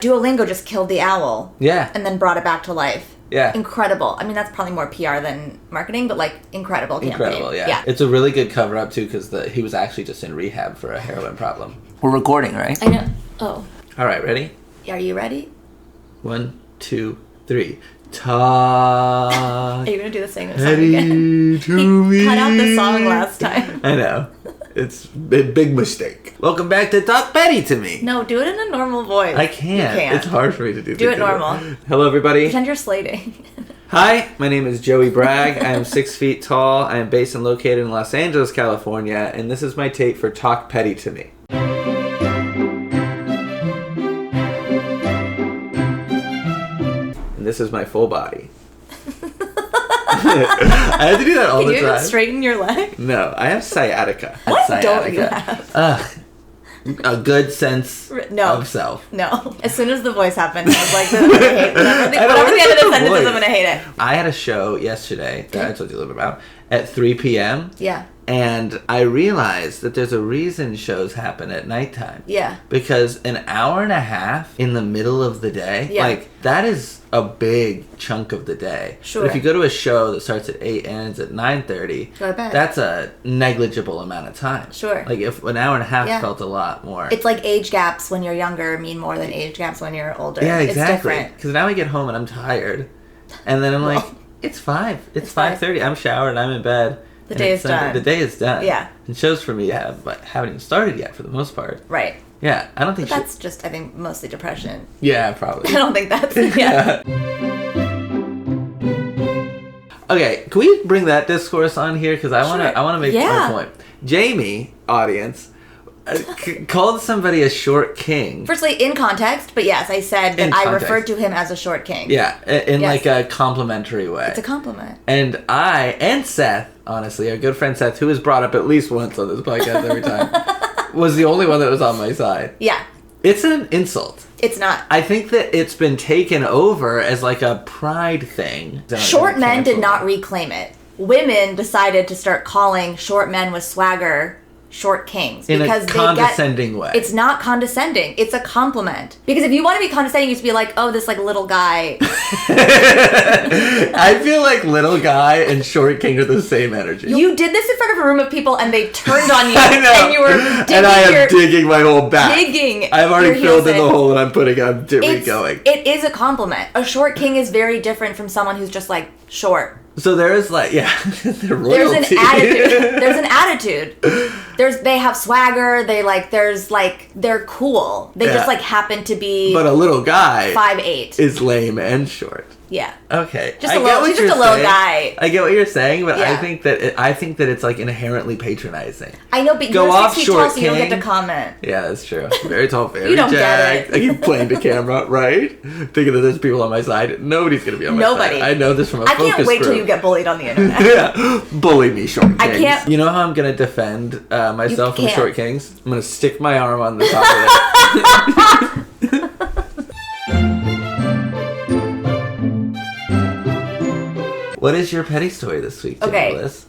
Duolingo just killed the owl. Yeah. And then brought it back to life. Yeah. Incredible. I mean, that's probably more PR than marketing, but like incredible campaign. Incredible, yeah. It's a really good cover up too because he was actually just in rehab for a heroin problem. We're recording, right? I know. Oh. All right, ready? Are you ready? 1, 2, 3. Talk. Are you gonna do the same song again? He cut out the song last time. I know. It's a big mistake. Welcome back to Talk Petty to Me. No, do it in a normal voice. I can't. You can't. It's hard for me to do. Do it normal. Hello, everybody. Pretend you're slating. Hi, my name is Joey Bragg. I am 6 feet tall. I am based and located in Los Angeles, California, and this is my take for Talk Petty to Me. And this is my full body. I have to do that all the time. Can you even straighten your leg? No, I have sciatica. What sciatica. don't you have? A good sense of self. No. As soon as the voice happened, I was like, I'm going to hate whatever the end of the sentence is, I'm going to hate it. I had a show yesterday that I told you a little bit about at 3 p.m. Yeah. And I realized that there's a reason shows happen at nighttime. Yeah. Because an hour and a half in the middle of the day, like, that is a big chunk of the day. Sure. But if you go to a show that starts at 8 and ends at 9:30, go to bed. That's a negligible amount of time. Sure. Like, if an hour and a half felt a lot more. It's like age gaps when you're younger mean more than age gaps when you're older. Yeah, exactly. It's different. Because now I get home and I'm tired. And then I'm like, it's 5. It's 5:30. I'm showered and I'm in bed. The day is done. The day is done. Yeah. And shows for me haven't even started yet for the most part. Right. Yeah, I don't think that's just, I think, mostly depression. Yeah, probably. I don't think that's, yeah. Okay, can we bring that discourse on here? Because I want to make my point. Jamie, audience, called somebody a short king. Firstly, in context, but yes, I said that I referred to him as a short king. Yeah, in like a complimentary way. It's a compliment. And I, and Seth, honestly, our good friend Seth, who is brought up at least once on this podcast every time, was the only one that was on my side. Yeah. It's an insult. It's not. I think that it's been taken over as like a pride thing. Short men did not reclaim it. Women decided to start calling short men with swagger short kings because in a condescending way. It's not condescending. It's a compliment. Because if you want to be condescending, you should be like, oh, this like little guy. I feel like little guy and short king are the same energy. You did this in front of a room of people and they turned on you. I know. And you were digging and I am digging my whole back. I've already filled in the hole and I'm going. It is a compliment. A short king is very different from someone who's just like short. So there is like, there's an attitude. There's an attitude. They have swagger. They're cool. They just like happen to be. But a little guy 5'8" is lame and short. Yeah. Okay. Just a little guy. I get what you're saying, but I think that it's like inherently patronizing. I know, but you're 6 feet tall, so you don't get to comment. Yeah, that's true. Very tall, very you don't jacked. Get it. I keep playing to camera, right? Thinking that there's people on my side. Nobody's gonna be on my side. I know this from a focus group. I can't wait till you get bullied on the internet. Yeah, bully me, short kings. I can't. You know how I'm gonna defend myself from short kings? I'm gonna stick my arm on the top of it. What is your petty story this week, Liz?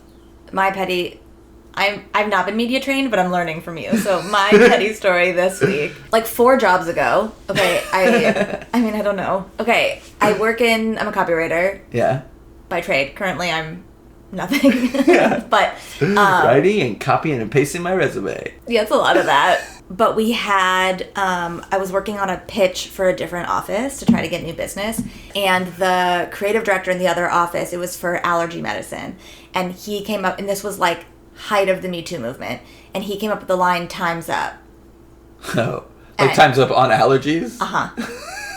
My petty... I've not been media trained, but I'm learning from you. So my petty story this week, like 4 jobs ago. Okay, I don't know. Okay, I'm a copywriter. Yeah. By trade. Currently, I'm nothing. Yeah. But writing and copying and pasting my resume. Yeah, it's a lot of that. But we had, I was working on a pitch for a different office to try to get new business. And the creative director in the other office, it was for allergy medicine. And he came up, and this was like height of the Me Too movement. And he came up with the line, "Time's up." Oh. Like time's up on allergies? Uh-huh.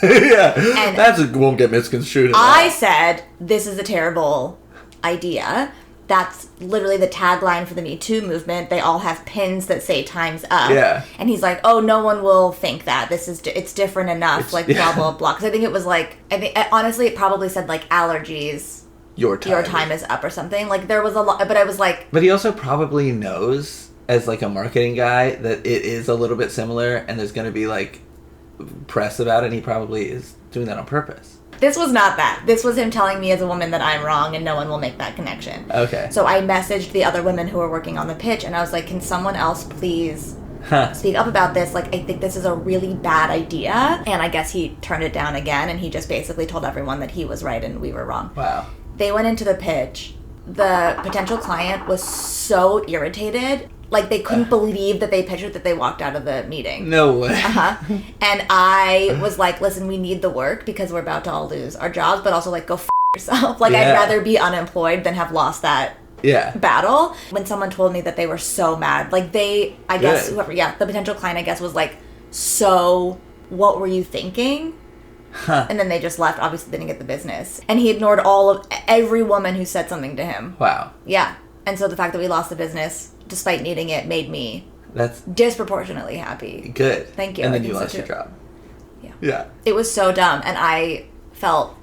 Yeah. And that won't get misconstrued at all. I said, this is a terrible idea. That's literally the tagline for the Me Too movement. They all have pins that say "Time's up." Yeah. And he's like, "Oh, no one will think that. It's different enough." Blah blah blah. Because I think it was honestly, it probably said like allergies. Your time is up or something. Like there was a lot, but I was like. But he also probably knows as like a marketing guy that it is a little bit similar, and there's going to be like press about it. And he probably is doing that on purpose. This was not that. This was him telling me as a woman that I'm wrong and no one will make that connection. Okay. So I messaged the other women who were working on the pitch and I was like, can someone else please speak up about this. Like, I think this is a really bad idea. And I guess he turned it down again, and he just basically told everyone that he was right and we were wrong. Wow. They went into the pitch. The potential client was so irritated. Like, they couldn't believe that they pitched it, that they walked out of the meeting. No way. And I was like, listen, we need the work because we're about to all lose our jobs, but also, like, go yourself. Like, I'd rather be unemployed than have lost that battle. When someone told me that they were so mad, like, the potential client, I guess, was like, so what were you thinking? And then they just left. Obviously, they didn't get the business. And he ignored every woman who said something to him. Wow. Yeah. And so the fact that we lost the business, despite needing it, made me disproportionately happy. Good. Thank you. And then you lost your job. Yeah. It was so dumb, and I felt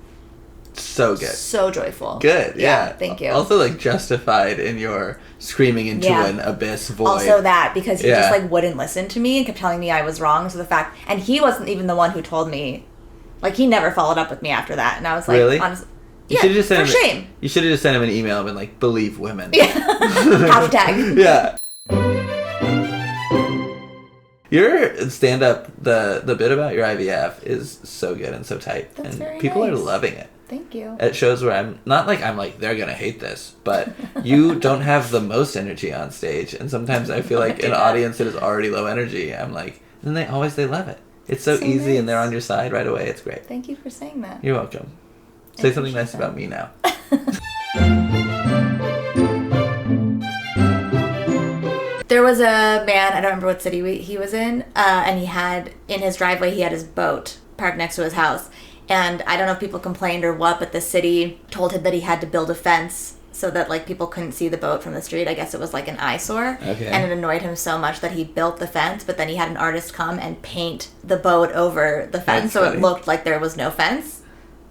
so good. So joyful. Good, yeah. Thank you. Also, like, justified in your screaming into an abyss void. Also that, because he just, like, wouldn't listen to me and kept telling me I was wrong. So the fact... And he wasn't even the one who told me... Like, he never followed up with me after that. And I was like... Really? Honestly, You should have just sent him shame. You should have just sent him an email and been like, believe women. Yeah. Hashtag. Yeah. Your stand-up, the bit about your IVF is so good and so tight. That's and very people nice. are loving it. Thank you. At shows where I'm like, they're going to hate this. But you don't have the most energy on stage. And sometimes I feel like an audience that is already low energy, I'm like, and they love it. It's so easy, and they're on your side right away. It's great. Thank you for saying that. You're welcome. Say something nice about me now. There was a man, I don't remember what city he was in, and he had, in his driveway, he had his boat parked next to his house. And I don't know if people complained or what, but the city told him that he had to build a fence so that, like, people couldn't see the boat from the street. I guess it was like an eyesore. Okay. And it annoyed him so much that he built the fence, but then he had an artist come and paint the boat over the fence. That's funny. It looked like there was no fence.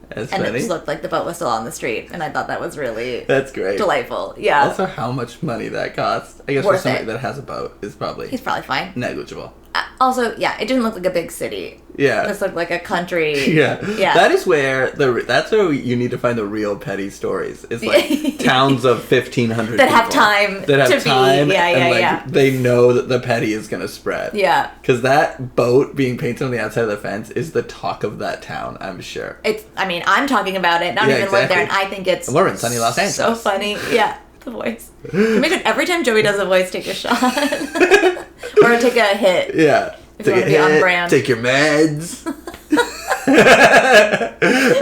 That's and funny. It just looked like the boat was still on the street, and I thought that was really That's great. Delightful. Yeah. Also, how much money that costs? I guess Worth for somebody it. that has a boat is probably he's probably fine. Negligible. Also, yeah, it didn't look like a big city. Yeah, this looked like a country. Yeah. That is where that's where you need to find the real petty stories. It's like towns of 1,500 that people have time that have time. Yeah. They know that the petty is gonna spread. Yeah, because that boat being painted on the outside of the fence is the talk of that town. I'm sure. I'm talking about it. Not even live there, and I think it's. And we're in sunny Los Angeles. So funny. Yeah. The voice. Imagine every time Joey does a voice, take a shot. Or take a hit. Yeah. If take you want to be on brand. Take your meds.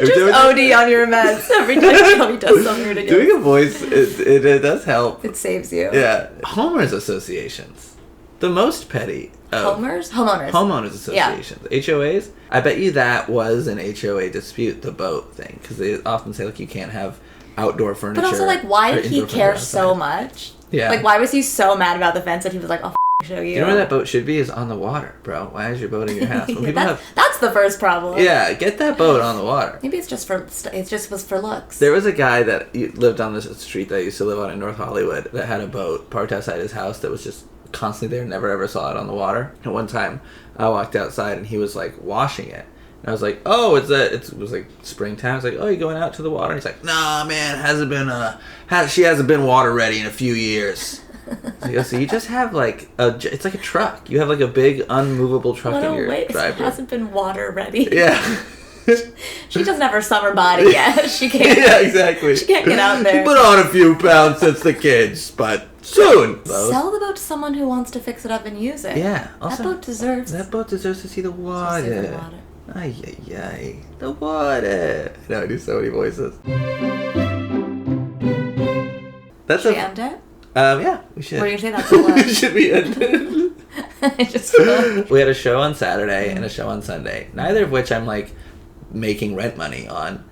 Just OD on your meds every time Joey does something ridiculous. Doing a voice, it does help. It saves you. Yeah. Homeowners associations. The most petty. Homeowners? Homeowners associations. Yeah. HOAs? I bet you that was an HOA dispute, the boat thing. Because they often say, like, you can't have outdoor furniture. But also, like, why did he care so much? Yeah. Like, why was he so mad about the fence that he was like, I'll show you? You know where that boat should be is on the water, bro. Why is your boat in your house? When that's the first problem. Yeah, get that boat on the water. Maybe it just was for looks. There was a guy that lived on this street that I used to live on in North Hollywood that had a boat parked outside his house that was just constantly there, never ever saw it on the water. And one time I walked outside and he was like washing it. And I was like, oh, it was like springtime. I was like, oh, you going out to the water? And he's like, nah, man, she hasn't been water ready in a few years. So you just have like it's like a truck. You have like a big unmovable truck in your driveway. It hasn't been water ready. Yeah. She doesn't have her summer body yet. She can't. Yeah, exactly. She can't get out there. She put on a few pounds since the kids, but soon. Sell the boat to someone who wants to fix it up and use it. Yeah. Also, that boat deserves to see the water. Ay, ay, ay. The water. I know, I do so many voices. Should we end it? Yeah, we should. What do you say that's the last? Should we end it? We had a show on Saturday and a show on Sunday. Neither of which I'm, like, making rent money on.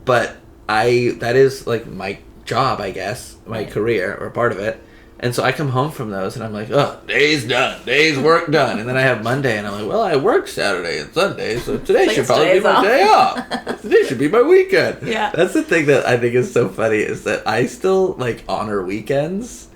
But that is, like, my job, I guess. My career, or part of it. And so I come home from those and I'm like, oh, day's done. Day's work done. And then I have Monday and I'm like, well, I work Saturday and Sunday, so today should probably be my day off. Today should be my weekend. Yeah. That's the thing that I think is so funny is that I still, like, honor weekends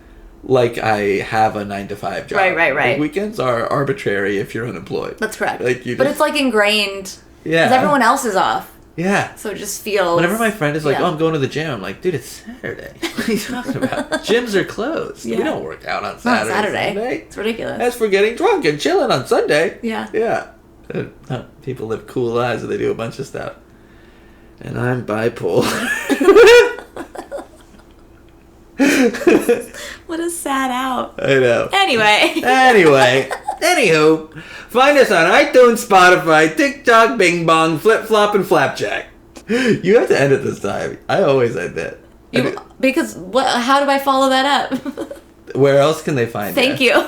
like I have a 9-to-5 job. Right. Like, weekends are arbitrary if you're unemployed. That's correct. But it's, like, ingrained. Yeah. Because everyone else is off. Yeah. So it just feels... Whenever my friend is like, oh, I'm going to the gym, I'm like, dude, it's Saturday. What are you talking about? Gyms are closed. Yeah. We don't work out on Saturday. Sunday. It's ridiculous. As for getting drunk and chilling on Sunday. Yeah. Yeah. People live cool lives and they do a bunch of stuff. And I'm bipolar. What a sad out. I know. Anyway. Anywho, find us on iTunes, Spotify, TikTok, Bing Bong, Flip Flop, and Flapjack. You have to end it this time. I always end it. Because how do I follow that up? Where else can they find Thank you.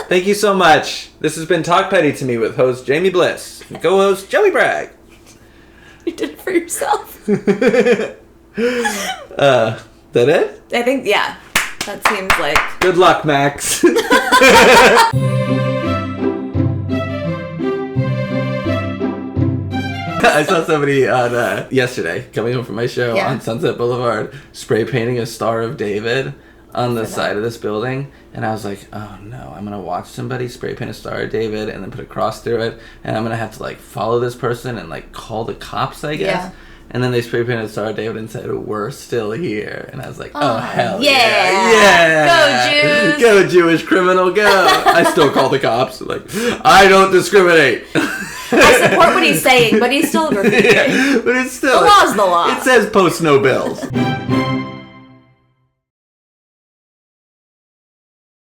Thank you so much. This has been Talk Petty to Me with host Jamie Bliss and co-host Joey Bragg. You did it for yourself. That it? I think, yeah. That seems like... Good luck, Max. I saw somebody on yesterday coming home from my show on Sunset Boulevard spray painting a Star of David on the side of this building, and I was like, oh no, I'm gonna watch somebody spray paint a Star of David and then put a cross through it, and I'm gonna have to like follow this person and like call the cops, I guess. Yeah. And then they spray painted a Star of David and said, we're still here. And I was like, oh hell yeah. Yeah. Go Jews. Go Jewish criminal, go. I still call the cops. Like, I don't discriminate. I support what he's saying, but he's still graffiti. Yeah, but it's still... The law's the law. It says post no bills.